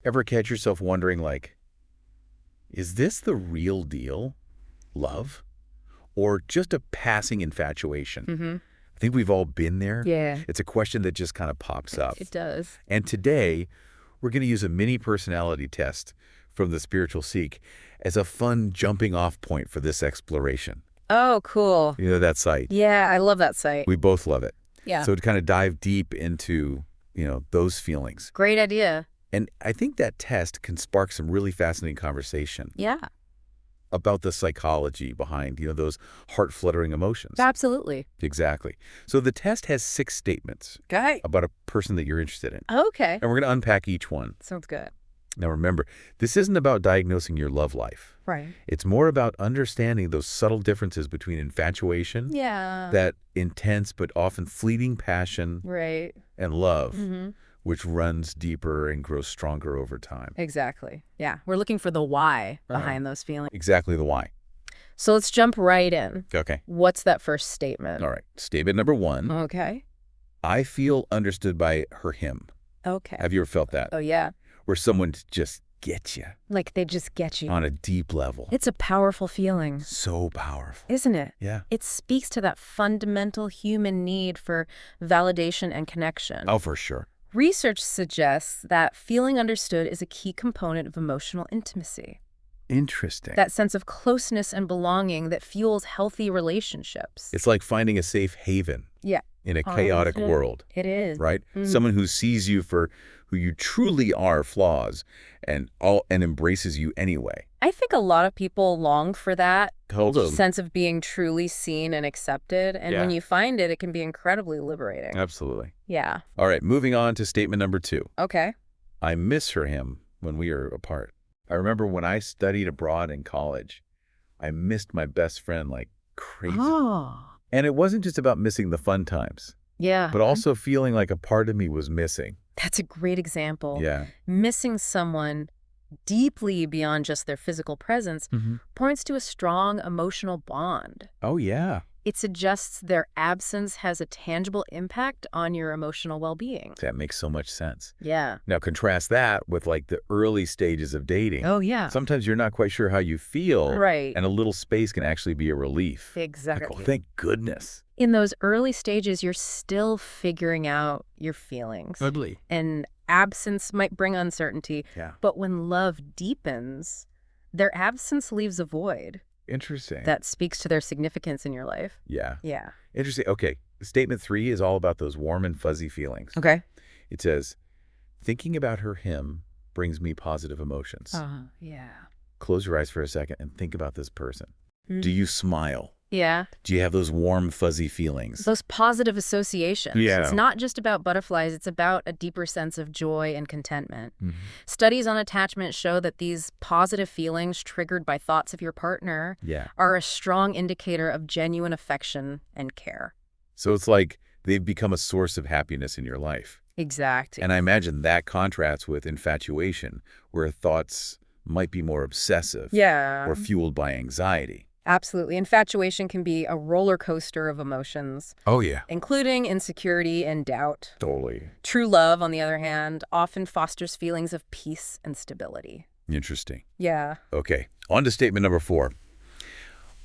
Ever catch yourself wondering, like, is this the real deal? Love? Or just a passing infatuation? Mm-hmm. I think we've all been there. Yeah, It's a question that just kind of pops up. it does. And today, we're going to use a mini personality test from the Spiritual Seek as a fun jumping off point for this exploration. Oh, cool. You know that site? Yeah, I love that site. We both love it. Yeah. So to kind of dive deep into, those feelings. Great idea. And I think that test can spark some really fascinating conversation Yeah, about the psychology behind, those heart-fluttering emotions. absolutely. Exactly. So the test has 6 statements Okay. about a person that you're interested in. Okay. And we're going to unpack each one. Sounds good. Now remember, this isn't about diagnosing your love life. Right. It's more about understanding those subtle differences between infatuation, Yeah. that intense but often fleeting passion, Right. and love, Mm-hmm. which runs deeper and grows stronger over time. Exactly. Yeah. We're looking for the why behind those feelings. Exactly the why. So let's jump right in. Okay. What's that first statement? All right. Statement number 1, Okay. I feel understood by him. Okay. Have you ever felt that? Oh, yeah. Where someone just gets you Like they just get you. on a deep level. It's a powerful feeling, So powerful. isn't it? Yeah. It speaks to that fundamental human need for validation and connection. Oh, for sure. Research suggests that feeling understood is a key component of emotional intimacy. Interesting. That sense of closeness and belonging that fuels healthy relationships. It's like finding a safe haven Yeah, in a chaotic 100%. world, it is. right? Someone who sees you for who you truly are, flaws, and embraces you anyway. I think a lot of people long for that Totally. sense of being truly seen and accepted. And when Yeah. you find it, it can be incredibly liberating. Absolutely. Yeah. All right, moving on to statement number 2. Okay. I miss him when we are apart. I remember when I studied abroad in college, I missed my best friend like crazy. Oh. And it wasn't just about missing the fun times, Yeah. but also feeling like a part of me was missing. That's a great example. Yeah. Missing someone deeply beyond just their physical presence points to a strong emotional bond. Oh, yeah. It suggests their absence has a tangible impact on your emotional well-being. That makes so much sense. Yeah. Now, contrast that with like the early stages of dating. Oh, yeah. Sometimes you're not quite sure how you feel. Right. And a little space can actually be a relief. Exactly. Like, oh, thank goodness. In those early stages, you're still figuring out your feelings. Totally. And absence might bring uncertainty. Yeah. But when love deepens, their absence leaves a void Interesting. that speaks to their significance in your life. Yeah. Yeah. Interesting. Okay. Statement 3 is all about those warm and fuzzy feelings. Okay. It says, thinking about him brings me positive emotions. Yeah. Close your eyes for a second and think about this person. Mm. Do you smile? Yeah. Do you have those warm, fuzzy feelings? Those positive associations. Yeah. It's not just about butterflies. It's about a deeper sense of joy and contentment. Mhm. Studies on attachment show that these positive feelings triggered by thoughts of your partner Yeah. are a strong indicator of genuine affection and care. So it's like they've become a source of happiness in your life. Exactly. And I imagine that contrasts with infatuation, where thoughts might be more obsessive Yeah. or fueled by anxiety. Absolutely. Infatuation can be a roller coaster of emotions, Oh, yeah. including insecurity and doubt. Totally. True love, on the other hand, often fosters feelings of peace and stability. Interesting. Yeah. Okay, on to statement number 4.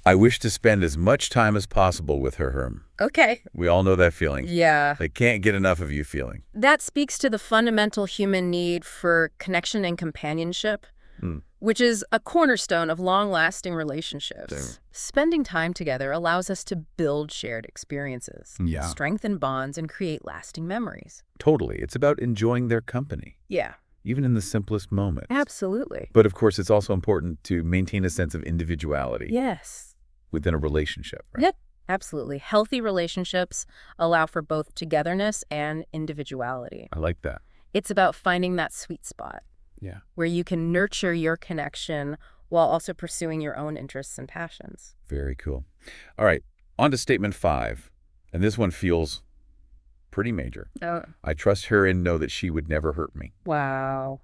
I wish to spend as much time as possible with her. Okay. We all know that feeling. Yeah. I can't get enough of you feeling. That speaks to the fundamental human need for connection and companionship, which is a cornerstone of long-lasting relationships. Same. Spending time together allows us to build shared experiences, Yeah. strengthen bonds, and create lasting memories. Totally. It's about enjoying their company, Yeah, even in the simplest moments. absolutely. But of course, it's also important to maintain a sense of individuality Yes. within a relationship, right? Yep, absolutely. Healthy relationships allow for both togetherness and individuality. I like that. It's about finding that sweet spot Yeah. where you can nurture your connection while also pursuing your own interests and passions. Very cool. All right, on to statement 5. And this one feels pretty major. Oh, I trust her and know that she would never hurt me. wow.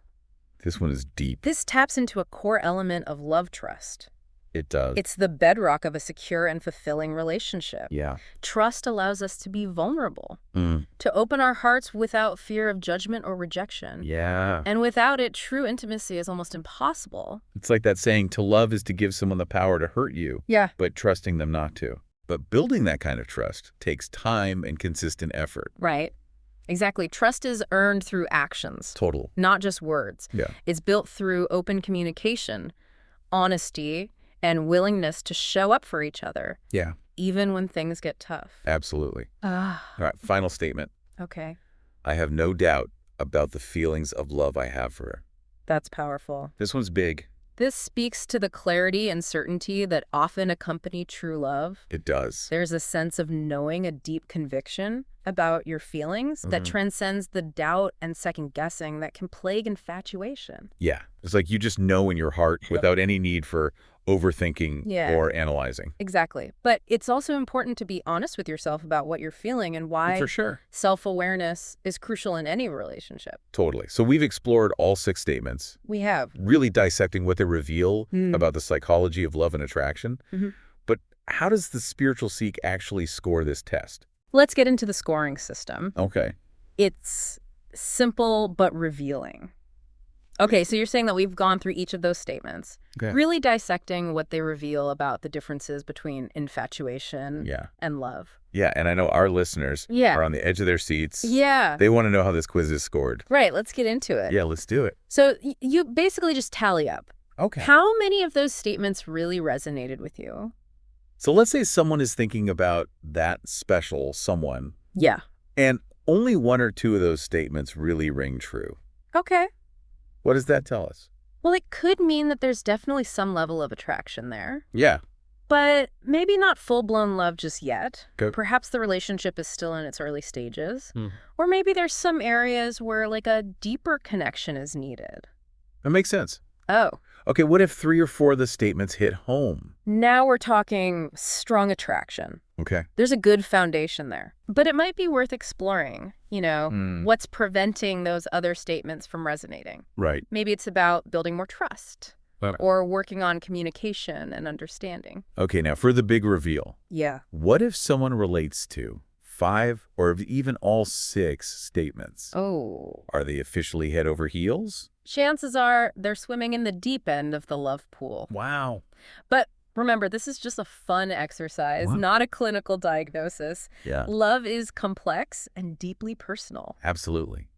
This one is deep. This taps into a core element of love trust. It does. It's the bedrock of a secure and fulfilling relationship. Yeah. Trust allows us to be vulnerable, Mm. to open our hearts without fear of judgment or rejection. Yeah. And without it, true intimacy is almost impossible. It's like that saying, to love is to give someone the power to hurt you, Yeah. but trusting them not to. But building that kind of trust takes time and consistent effort. Right. Exactly. Trust is earned through actions, Total. not just words. Yeah. It's built through open communication, honesty, and willingness to show up for each other, Yeah. even when things get tough. Absolutely. Ah, All right, final statement. okay. I have no doubt about the feelings of love I have for her. That's powerful. This one's big. This speaks to the clarity and certainty that often accompany true love. It does. There's a sense of knowing, a deep conviction about your feelings that transcends the doubt and second guessing that can plague infatuation. Yeah. It's like you just know in your heart without any need for overthinking Yeah. or analyzing. Exactly. But it's also important to be honest with yourself about what you're feeling and why For sure. self-awareness is crucial in any relationship. Totally. So we've explored all 6 statements, We have. really dissecting what they reveal about the psychology of love and attraction. Mhm. But how does the spiritual seek actually score this test? Let's get into the scoring system. Okay. It's simple but revealing. Okay, so you're saying that we've gone through each of those statements, Okay. really dissecting what they reveal about the differences between infatuation Yeah. and love. Yeah, and I know our listeners Yeah. are on the edge of their seats. Yeah. They want to know how this quiz is scored. Right, let's get into it. Yeah, let's do it. So you basically just tally up. Okay. How many of those statements really resonated with you? So let's say someone is thinking about that special someone, Yeah. and only 1 or 2 of those statements really ring true. Okay. What does that tell us? Well, it could mean that there's definitely some level of attraction there, Yeah. but maybe not full-blown love just yet. Okay. Perhaps the relationship is still in its early stages. Hmm. Or maybe there's some areas where like a deeper connection is needed. That makes sense. Oh, Okay, what if 3 or 4 of the statements hit home? now we're talking strong attraction. Okay. There's a good foundation there. But it might be worth exploring, what's preventing those other statements from resonating. Right. Maybe it's about building more trust Okay. or working on communication and understanding. Okay, now for the big reveal. Yeah. What if someone relates to 5 or even all 6 statements? Oh. Are they officially head over heels? Chances are they're swimming in the deep end of the love pool. Wow. But remember, this is just a fun exercise, What? not a clinical diagnosis. Yeah. Love is complex and deeply personal. Absolutely.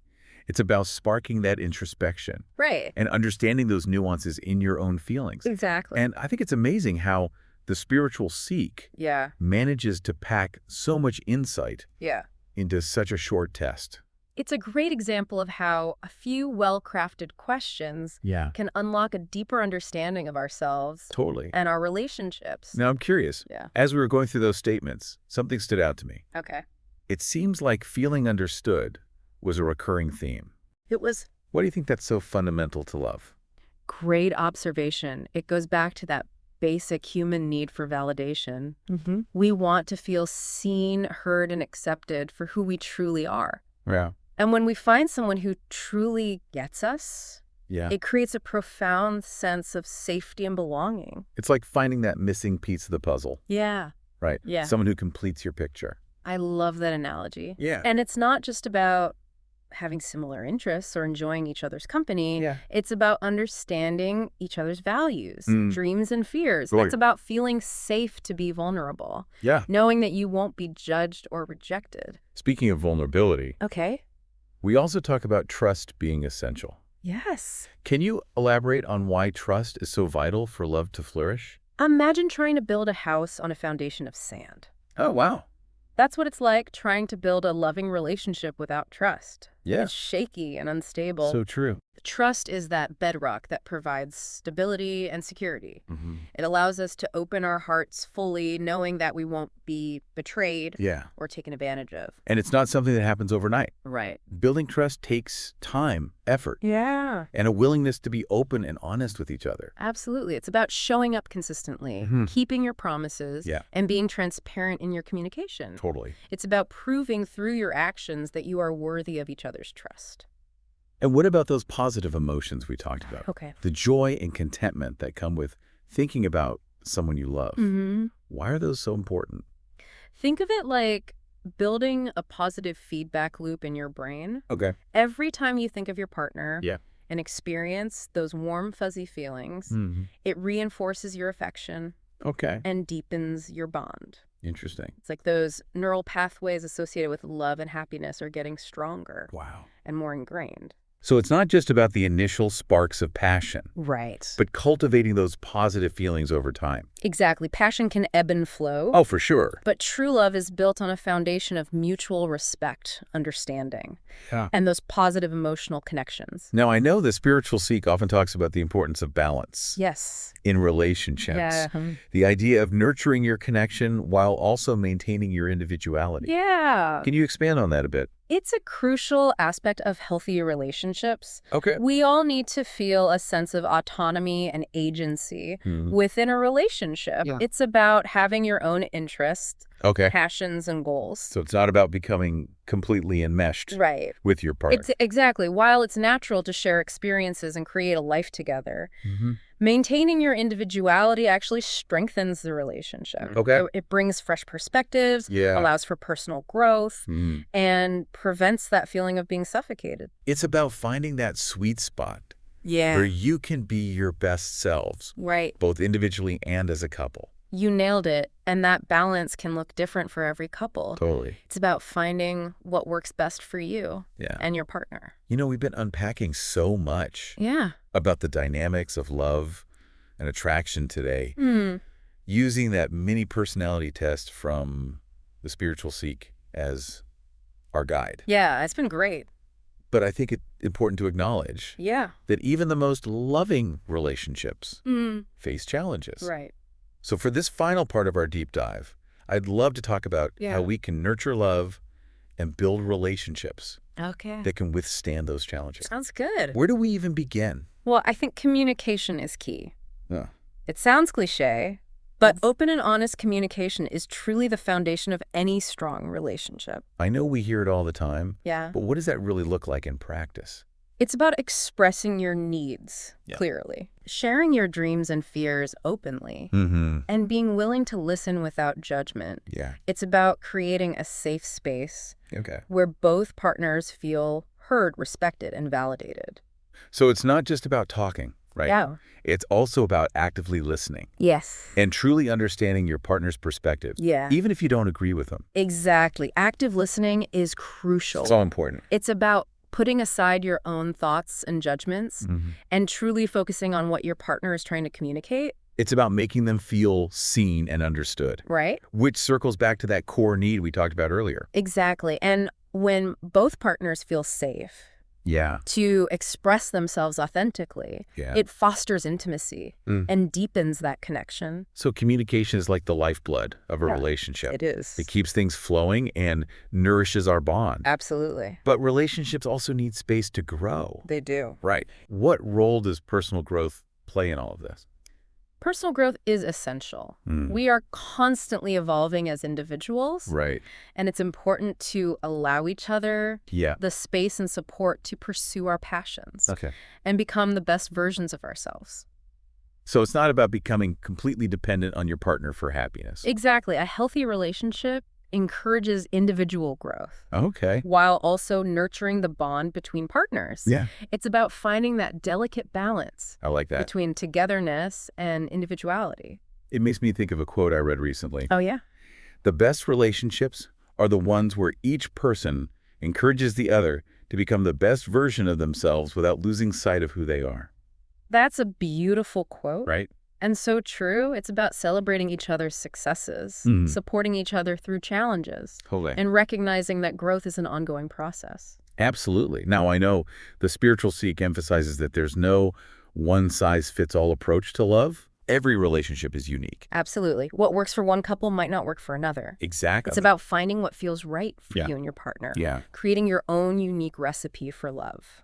It's about sparking that introspection Right. and understanding those nuances in your own feelings. Exactly. And I think it's amazing how the spiritual seek Yeah. manages to pack so much insight Yeah. into such a short test. It's a great example of how a few well-crafted questions Yeah. can unlock a deeper understanding of ourselves Totally. and our relationships. Now, I'm curious. Yeah. As we were going through those statements, something stood out to me. Okay. It seems like feeling understood was a recurring theme. It was Why do you think that's so fundamental to love? great observation. It goes back to that basic human need for validation. We want to feel seen, heard, and accepted for who we truly are. Yeah. And when we find someone who truly gets us, Yeah. it creates a profound sense of safety and belonging. It's like finding that missing piece of the puzzle, Yeah. right? Yeah. Someone who completes your picture. I love that analogy. Yeah. And it's not just about having similar interests or enjoying each other's company. Yeah. It's about understanding each other's values, Mm. dreams, and fears. Right. It's about feeling safe to be vulnerable, Yeah. knowing that you won't be judged or rejected. Speaking of vulnerability, Okay. we also talk about trust being essential. Yes. Can you elaborate on why trust is so vital for love to flourish? Imagine trying to build a house on a foundation of sand. Oh, wow. That's what it's like trying to build a loving relationship without trust. Yeah. It's shaky and unstable. So true. Trust is that bedrock that provides stability and security. Mm-hmm. It allows us to open our hearts fully, knowing that we won't be betrayed Yeah. or taken advantage of. And it's not something that happens overnight. Right. Building trust takes time, effort, Yeah. and a willingness to be open and honest with each other. Absolutely. It's about showing up consistently, Mhm. keeping your promises, Yeah. and being transparent in your communication. Totally. It's about proving through your actions that you are worthy of each other's trust. And what about those positive emotions we talked about? Okay. The joy and contentment that come with thinking about someone you love. Why are those so important? Think of it like building a positive feedback loop in your brain. Okay. Every time you think of your partner Yeah. and experience those warm, fuzzy feelings, it reinforces your affection Okay. and deepens your bond. Interesting. It's like those neural pathways associated with love and happiness are getting stronger Wow. and more ingrained. So it's not just about the initial sparks of passion, Right. but cultivating those positive feelings over time. Exactly. Passion can ebb and flow. Oh, for sure. But true love is built on a foundation of mutual respect, understanding, Yeah. and those positive emotional connections. Now, I know the spiritual seek often talks about the importance of balance Yes. in relationships. Yeah. The idea of nurturing your connection while also maintaining your individuality. Yeah. Can you expand on that a bit? It's a crucial aspect of healthy relationships. Okay. We all need to feel a sense of autonomy and agency within a relationship. Yeah. It's about having your own interests, Okay. passions, and goals. So it's not about becoming completely enmeshed Right. with your partner. Exactly. While it's natural to share experiences and create a life together, maintaining your individuality actually strengthens the relationship. Okay. It brings fresh perspectives, Yeah. allows for personal growth, and prevents that feeling of being suffocated. It's about finding that sweet spot where you can be your best selves, Right. both individually and as a couple. You nailed it. And that balance can look different for every couple. Totally. It's about finding what works best for you and your partner. You know, we've been unpacking so much about the dynamics of love and attraction today, using that mini personality test from the Spiritual Seek as our guide. Yeah, it's been great. But I think it's important to acknowledge that even the most loving relationships face challenges. Right. So for this final part of our deep dive, I'd love to talk about how we can nurture love and build relationships that can withstand those challenges. Sounds good. Where do we even begin? Well, I think communication is key. It sounds cliche, but open and honest communication is truly the foundation of any strong relationship. I know we hear it all the time, Yeah. but what does that really look like in practice? It's about expressing your needs clearly, sharing your dreams and fears openly, and being willing to listen without judgment. Yeah. It's about creating a safe space Okay. where both partners feel heard, respected, and validated. So it's not just about talking, right? Yeah. It's also about actively listening Yes. and truly understanding your partner's perspective, Yeah. even if you don't agree with them. Exactly. Active listening is crucial. It's all important. It's about putting aside your own thoughts and judgments and truly focusing on what your partner is trying to communicate. It's about making them feel seen and understood, Right? which circles back to that core need we talked about earlier. Exactly. And when both partners feel safe Yeah. to express themselves authentically, it fosters intimacy and deepens that connection. So communication is like the lifeblood of a relationship. It is. It keeps things flowing and nourishes our bond. Absolutely. But relationships also need space to grow. They do. Right. What role does personal growth play in all of this? Personal growth is essential. We are constantly evolving as individuals. Right. And it's important to allow each other the space and support to pursue our passions and become the best versions of ourselves. So it's not about becoming completely dependent on your partner for happiness. Exactly. A healthy relationship encourages individual growth while also nurturing the bond between partners. Yeah. It's about finding that delicate balance I like that. between togetherness and individuality. It makes me think of a quote I read recently. Oh, yeah? The best relationships are the ones where each person encourages the other to become the best version of themselves without losing sight of who they are. That's a beautiful quote. Right? And so true. It's about celebrating each other's successes, supporting each other through challenges, and recognizing that growth is an ongoing process. Absolutely. Now, I know the Spiritual Seek emphasizes that there's no one-size-fits-all approach to love. Every relationship is unique. Absolutely. What works for one couple might not work for another. Exactly. It's about finding what feels right for you and your partner. Yeah. Creating your own unique recipe for love.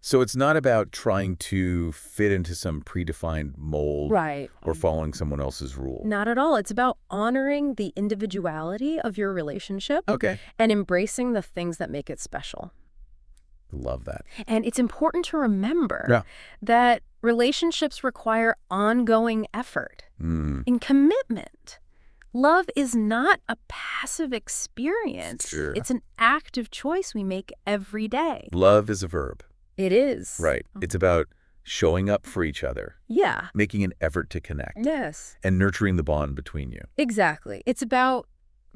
So it's not about trying to fit into some predefined mold or following someone else's rule. Not at all. It's about honoring the individuality of your relationship and embracing the things that make it special. Love that. And it's important to remember that Relationships require ongoing effort and commitment. Love is not a passive experience. Sure. It's an active choice we make every day. Love is a verb. It is. Right. It's about showing up for each other. Yeah. Making an effort to connect. Yes. And nurturing the bond between you. Exactly. It's about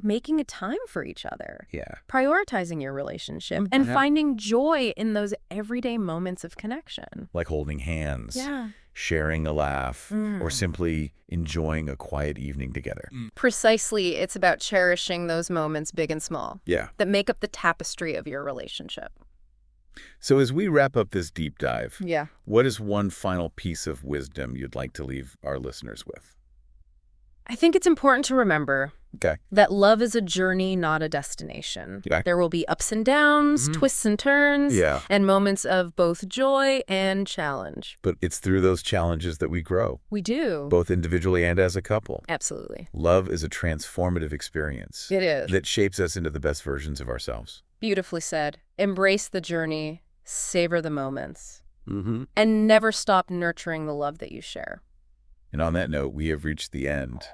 making a time for each other. Yeah. Prioritizing your relationship and finding joy in those everyday moments of connection. Like holding hands. Yeah. Sharing a laugh, or simply enjoying a quiet evening together. Precisely, it's about cherishing those moments, big and small, Yeah. that make up the tapestry of your relationship. So as we wrap up this deep dive, Yeah. what is one final piece of wisdom you'd like to leave our listeners with? I think it's important to remember Okay. that love is a journey, not a destination. Okay. There will be ups and downs, twists and turns, and moments of both joy and challenge. But it's through those challenges that we grow, We do. both individually and as a couple. Absolutely. Love is a transformative experience It is. that shapes us into the best versions of ourselves. Beautifully said. Embrace the journey, savor the moments, Mm-hmm. and never stop nurturing the love that you share. And on that note, we have reached the end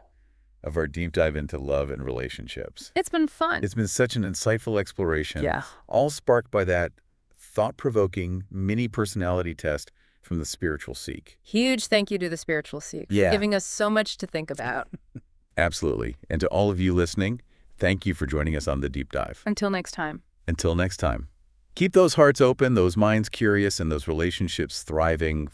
of our deep dive into love and relationships. It's been fun. It's been such an insightful exploration, Yeah. all sparked by that thought-provoking mini personality test from the Spiritual Seek. Huge thank you to the Spiritual Seek for giving us so much to think about. Absolutely. And to all of you listening, thank you for joining us on the deep dive. Until next time. Until next time. Keep those hearts open, those minds curious, and those relationships thriving.